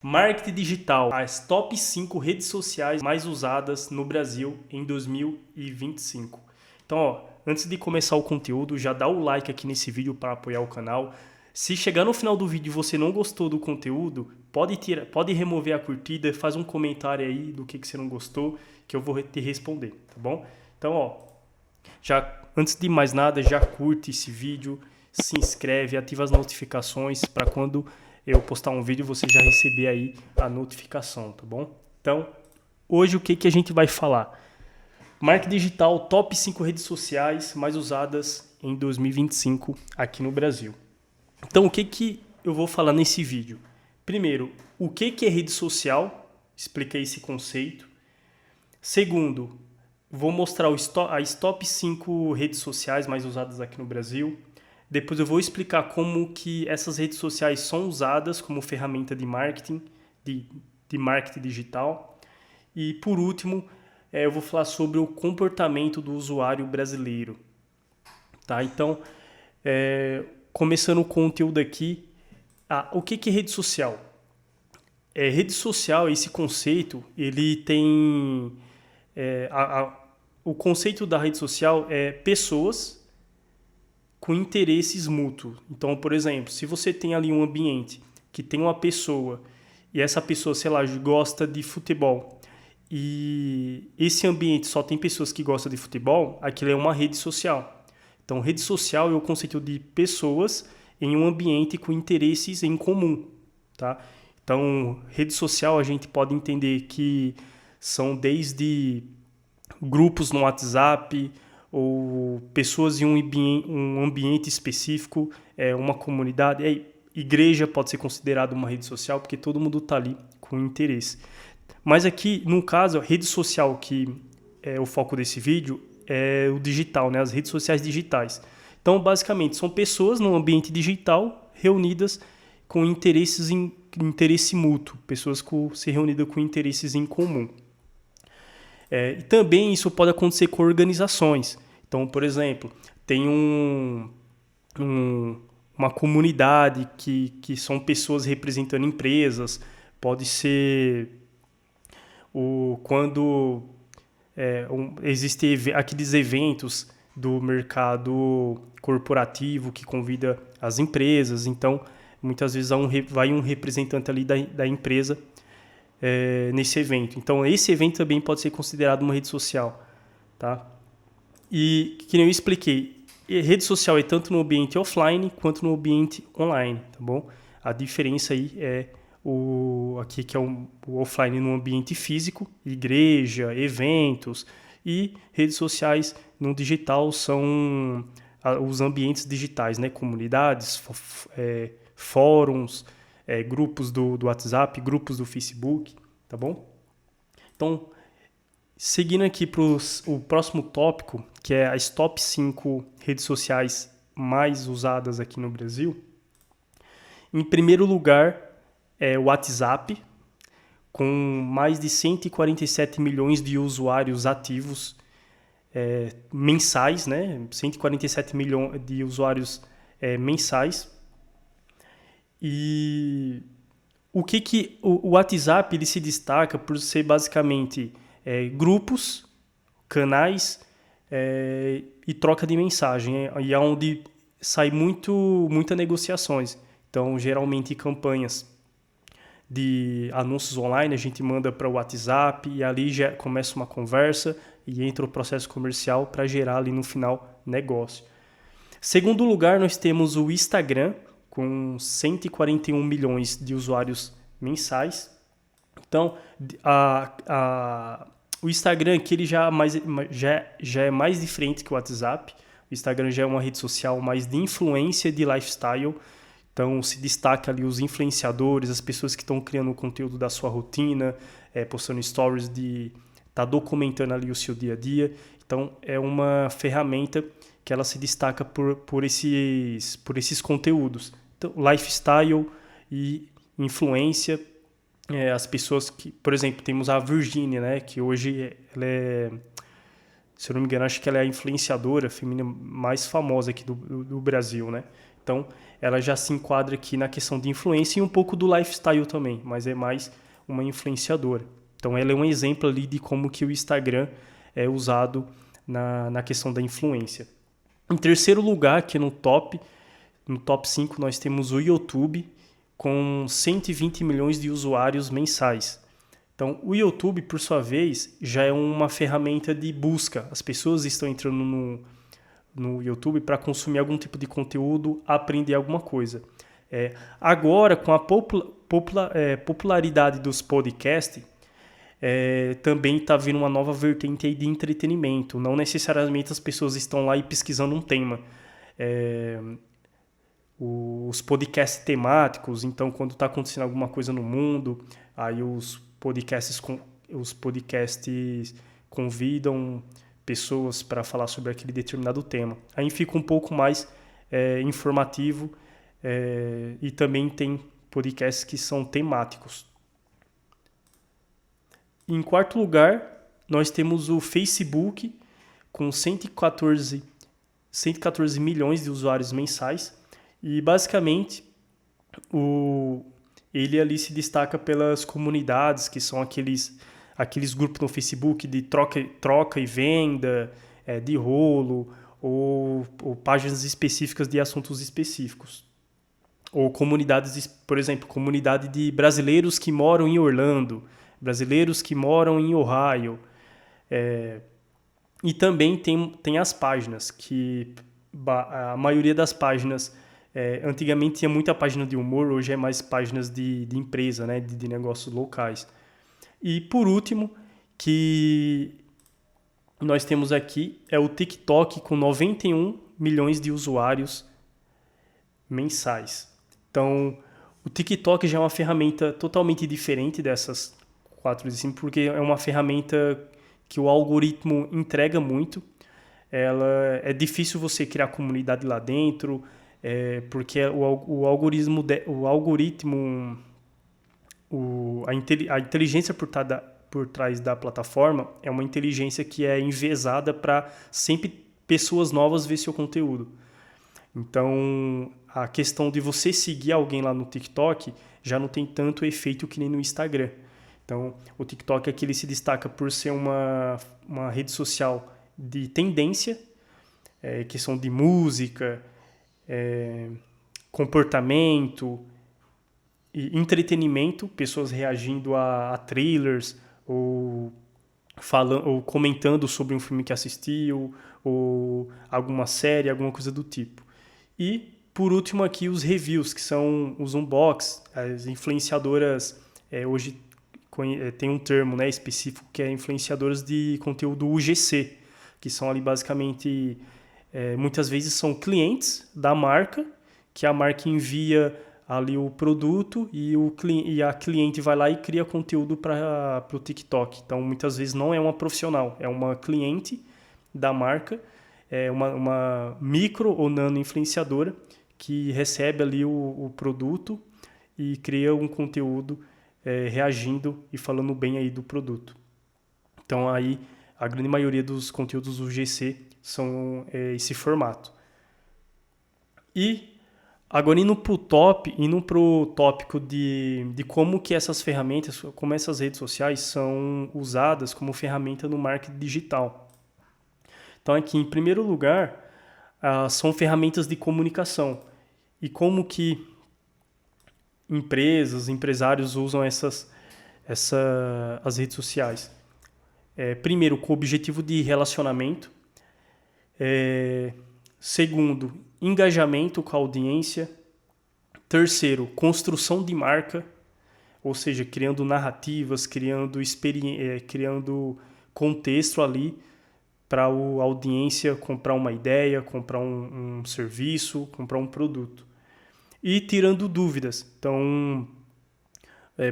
Marketing digital, as top 5 redes sociais mais usadas no Brasil em 2025. Então, antes de começar o conteúdo, já dá o like aqui nesse vídeo para apoiar o canal. Se chegar no final do vídeo e você não gostou do conteúdo, pode remover a curtida, faz um comentário aí do que você não gostou, que eu vou te responder, tá bom? Então, já antes de mais nada, já curte esse vídeo, se inscreve, ativa as notificações para quando eu postar um vídeo você já receber aí a notificação, tá bom? Então, hoje o que a gente vai falar? Marketing digital, top 5 redes sociais mais usadas em 2025 aqui no Brasil. Então, o que eu vou falar nesse vídeo? Primeiro, o que é rede social? Expliquei esse conceito. Segundo, vou mostrar as top 5 redes sociais mais usadas aqui no Brasil. Depois eu vou explicar como que essas redes sociais são usadas como ferramenta de marketing, de marketing digital. E por último, eu vou falar sobre o comportamento do usuário brasileiro. Tá? Então, começando o conteúdo aqui, o que é rede social? Rede social, esse conceito, ele tem... o conceito da rede social é pessoas com interesses mútuos. Então, por exemplo, se você tem ali um ambiente que tem uma pessoa e essa pessoa, sei lá, gosta de futebol e esse ambiente só tem pessoas que gostam de futebol, aquilo é uma rede social. Então, rede social é o conceito de pessoas em um ambiente com interesses em comum, tá? Então, rede social a gente pode entender que são desde grupos no WhatsApp, ou pessoas em um ambiente específico, uma comunidade. Igreja pode ser considerada uma rede social, porque todo mundo está ali com interesse. Mas aqui, no caso, a rede social que é o foco desse vídeo é o digital, né? As redes sociais digitais. Então, basicamente, são pessoas no ambiente digital reunidas com interesse mútuo, pessoas se reunidas com interesses em comum. E também isso pode acontecer com organizações. Então, por exemplo, tem uma comunidade que são pessoas representando empresas. Pode ser quando existem aqueles eventos do mercado corporativo que convida as empresas. Então, muitas vezes vai um representante ali da empresa nesse evento. Então, esse evento também pode ser considerado uma rede social, tá? E, que nem eu expliquei, rede social é tanto no ambiente offline quanto no ambiente online, tá bom? A diferença aí é aqui que é o offline no ambiente físico, igreja, eventos, e redes sociais no digital são os ambientes digitais, né? Comunidades, fóruns, grupos do WhatsApp, grupos do Facebook, tá bom? Então, seguindo aqui para o próximo tópico, que é as top 5 redes sociais mais usadas aqui no Brasil. Em primeiro lugar é o WhatsApp, com mais de 147 milhões de usuários ativos mensais, né? 147 milhões de usuários mensais. E o WhatsApp ele se destaca por ser basicamente grupos, canais e troca de mensagem, e é onde sai muitas negociações. Então, geralmente, campanhas de anúncios online a gente manda para o WhatsApp e ali já começa uma conversa e entra o processo comercial para gerar ali no final negócio. Segundo lugar, nós temos o Instagram, com 141 milhões de usuários mensais. Então, o Instagram aqui ele já é mais diferente que o WhatsApp. O Instagram já é uma rede social mais de influência de lifestyle. Então, se destaca ali os influenciadores, as pessoas que estão criando o conteúdo da sua rotina, postando stories tá documentando ali o seu dia a dia. Então, é uma ferramenta que ela se destaca por esses conteúdos. Então, lifestyle e influência, as pessoas que, por exemplo, temos a Virgínia, né, que hoje ela se eu não me engano, acho que ela é a influenciadora feminina mais famosa aqui do Brasil, né? Então, ela já se enquadra aqui na questão de influência e um pouco do lifestyle também, mas é mais uma influenciadora. Então, ela é um exemplo ali de como que o Instagram é usado na questão da influência. Em terceiro lugar, aqui no top 5, nós temos o YouTube, com 120 milhões de usuários mensais. Então, o YouTube, por sua vez, já é uma ferramenta de busca. As pessoas estão entrando no YouTube para consumir algum tipo de conteúdo, aprender alguma coisa. Agora, com a popularidade dos podcasts, também está vindo uma nova vertente aí de entretenimento. Não necessariamente as pessoas estão lá e pesquisando um tema. Os podcasts temáticos, então quando está acontecendo alguma coisa no mundo, aí os podcasts convidam pessoas para falar sobre aquele determinado tema. Aí fica um pouco mais informativo e também tem podcasts que são temáticos. Em quarto lugar, nós temos o Facebook, com 114 milhões de usuários mensais. E, basicamente, ele ali se destaca pelas comunidades, que são aqueles grupos no Facebook de troca e venda, de rolo, ou páginas específicas de assuntos específicos. Ou comunidades, por exemplo, comunidade de brasileiros que moram em Orlando, brasileiros que moram em Ohio. E também tem as páginas, que a maioria das páginas, antigamente tinha muita página de humor, hoje é mais páginas de empresa, né, de negócios locais. E por último, que nós temos aqui, é o TikTok, com 91 milhões de usuários mensais. Então, o TikTok já é uma ferramenta totalmente diferente dessas 4 de cima, porque é uma ferramenta que o algoritmo entrega muito. É difícil você criar comunidade lá dentro, porque a inteligência por trás da plataforma é uma inteligência que é enviesada para sempre pessoas novas ver seu conteúdo. Então, a questão de você seguir alguém lá no TikTok já não tem tanto efeito que nem no Instagram. Então, o TikTok aqui ele se destaca por ser uma rede social de tendência, questão de música, comportamento e entretenimento, pessoas reagindo a trailers ou comentando sobre um filme que assistiu ou alguma série, alguma coisa do tipo. E, por último, aqui os reviews, que são os unbox, as influenciadoras, hoje tem um termo, né, específico, que é influenciadoras de conteúdo UGC, que são ali basicamente, muitas vezes são clientes da marca, que a marca envia ali o produto e a cliente vai lá e cria conteúdo para o TikTok. Então, muitas vezes não é uma profissional, é uma cliente da marca, uma micro ou nano influenciadora que recebe ali o produto e cria um conteúdo reagindo e falando bem aí do produto. Então aí a grande maioria dos conteúdos do GC são esse formato. E agora indo para o tópico de como que essas ferramentas, como essas redes sociais são usadas como ferramenta no marketing digital. Então aqui em primeiro lugar são ferramentas de comunicação e como que empresários usam as redes sociais. Primeiro, com o objetivo de relacionamento. Segundo, engajamento com a audiência. Terceiro, construção de marca, ou seja, criando narrativas, criando contexto ali para a audiência comprar uma ideia, comprar um serviço, comprar um produto. E tirando dúvidas. Então,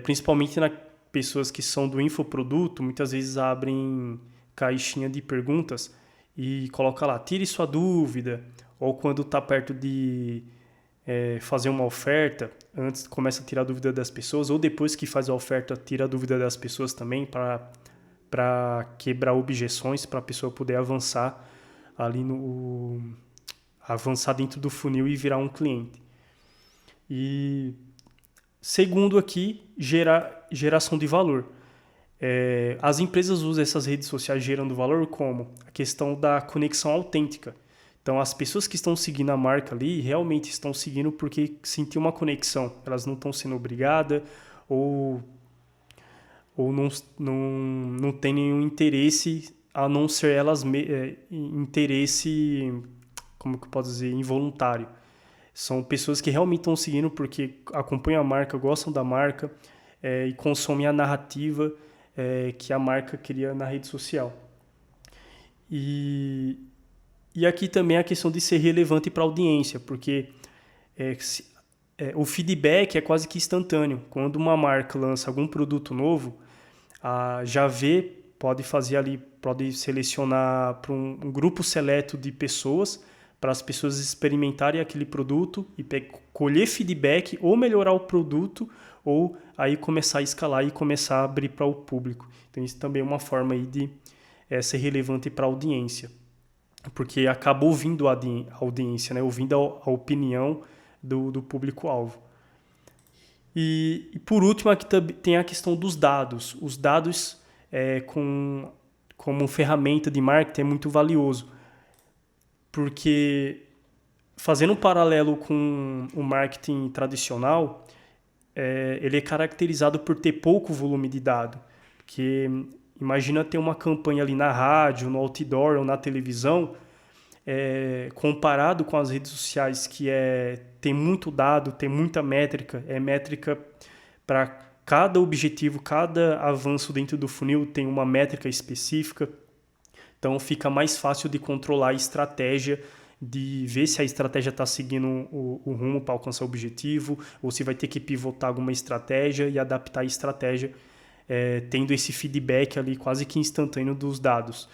principalmente nas pessoas que são do infoproduto, muitas vezes abrem caixinha de perguntas e coloca lá, tire sua dúvida, ou quando está perto de fazer uma oferta, antes começa a tirar a dúvida das pessoas, ou depois que faz a oferta, tira a dúvida das pessoas também, para quebrar objeções, para a pessoa poder avançar ali avançar dentro do funil e virar um cliente. E segundo aqui, geração de valor. As empresas usam essas redes sociais gerando valor como a questão da conexão autêntica. Então, as pessoas que estão seguindo a marca ali realmente estão seguindo porque sentiram uma conexão. Elas não estão sendo obrigadas ou não têm nenhum interesse a não ser interesse, como que eu posso dizer, involuntário. São pessoas que realmente estão seguindo porque acompanham a marca, gostam da marca e consomem a narrativa que a marca cria na rede social. E aqui também a questão de ser relevante para a audiência, porque o feedback é quase que instantâneo. Quando uma marca lança algum produto novo, já vê, pode selecionar para um grupo seleto de pessoas, para as pessoas experimentarem aquele produto e colher feedback ou melhorar o produto ou aí começar a escalar e começar a abrir para o público. Então isso também é uma forma aí de ser relevante para a audiência, porque acaba ouvindo a audiência, né? Ouvindo a opinião do público-alvo. E por último, aqui tem a questão dos dados. Os dados como ferramenta de marketing é muito valioso, porque fazendo um paralelo com o marketing tradicional, ele é caracterizado por ter pouco volume de dado. Porque imagina ter uma campanha ali na rádio, no outdoor ou na televisão, comparado com as redes sociais, que tem muito dado, tem muita métrica, métrica para cada objetivo, cada avanço dentro do funil tem uma métrica específica. Então fica mais fácil de controlar a estratégia, de ver se a estratégia está seguindo o rumo para alcançar o objetivo, ou se vai ter que pivotar alguma estratégia e adaptar a estratégia, tendo esse feedback ali quase que instantâneo dos dados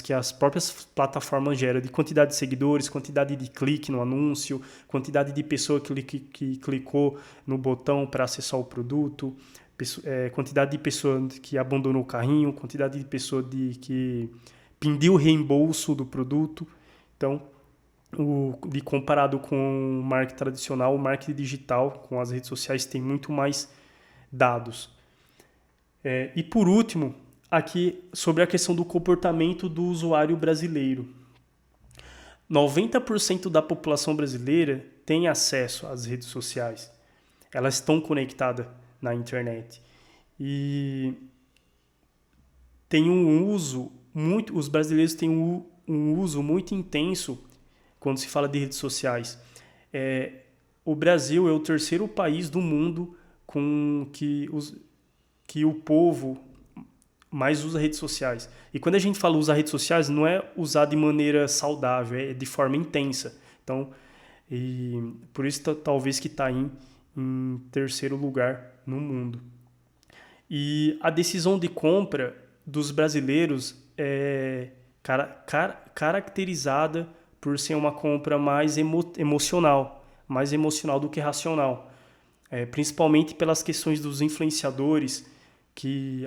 que as próprias plataformas geram, de quantidade de seguidores, quantidade de clique no anúncio, quantidade de pessoa que clicou no botão para acessar o produto, quantidade de pessoa que abandonou o carrinho, quantidade de pessoa que pediu o reembolso do produto. Então, comparado com o marketing tradicional, o marketing digital, com as redes sociais, tem muito mais dados. E por último, aqui sobre a questão do comportamento do usuário brasileiro. 90% da população brasileira tem acesso às redes sociais. Elas estão conectadas na internet. E tem os brasileiros têm um uso muito intenso quando se fala de redes sociais. O Brasil é o terceiro país do mundo que o povo mais usa redes sociais. E quando a gente fala usar redes sociais, não é usar de maneira saudável, é de forma intensa. Então, por isso talvez que está em terceiro lugar no mundo. E a decisão de compra dos brasileiros é caracterizada por ser uma compra mais emocional do que racional. Principalmente pelas questões dos influenciadores, que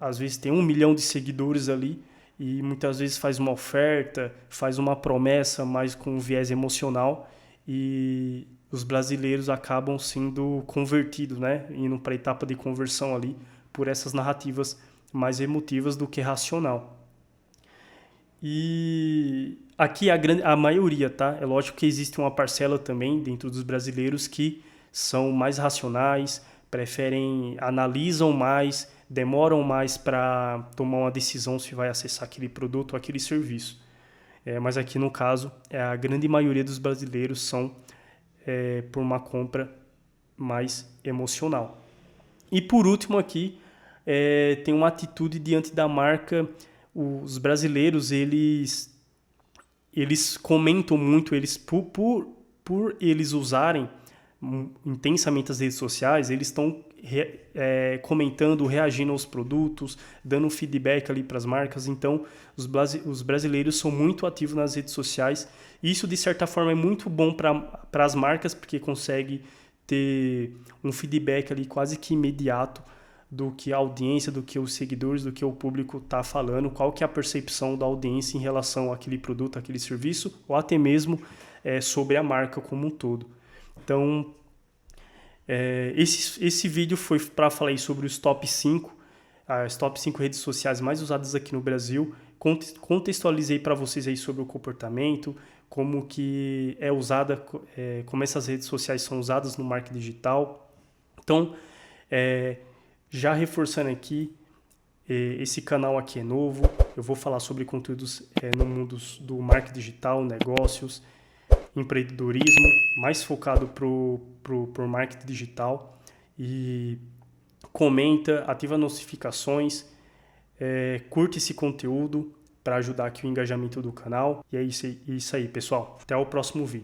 às vezes tem 1 milhão de seguidores ali e muitas vezes faz uma oferta, faz uma promessa mais com viés emocional, e os brasileiros acabam sendo convertidos, né? Indo para a etapa de conversão ali por essas narrativas mais emotivas do que racional. E aqui a maioria, tá? É lógico que existe uma parcela também dentro dos brasileiros que são mais racionais, analisam mais, demoram mais para tomar uma decisão se vai acessar aquele produto ou aquele serviço. Mas aqui no caso, a grande maioria dos brasileiros são por uma compra mais emocional. E por último aqui, tem uma atitude diante da marca. Os brasileiros, eles comentam muito, por eles usarem intensamente as redes sociais, eles estão comentando, reagindo aos produtos, dando feedback ali para as marcas. Então, os brasileiros são muito ativos nas redes sociais. Isso, de certa forma, é muito bom para as marcas, porque consegue ter um feedback ali quase que imediato do que a audiência, do que os seguidores, do que o público está falando, qual que é a percepção da audiência em relação àquele produto, àquele serviço, ou até mesmo sobre a marca como um todo. Então, esse vídeo foi para falar aí sobre os top 5, as top 5 redes sociais mais usadas aqui no Brasil. Contextualizei para vocês aí sobre o comportamento, como que é usada, como essas redes sociais são usadas no marketing digital. Então, já reforçando aqui, esse canal aqui é novo, eu vou falar sobre conteúdos no mundo do marketing digital, negócios, empreendedorismo, mais focado pro marketing digital. E comenta, ativa notificações, curte esse conteúdo para ajudar aqui o engajamento do canal. E é isso aí, pessoal. Até o próximo vídeo.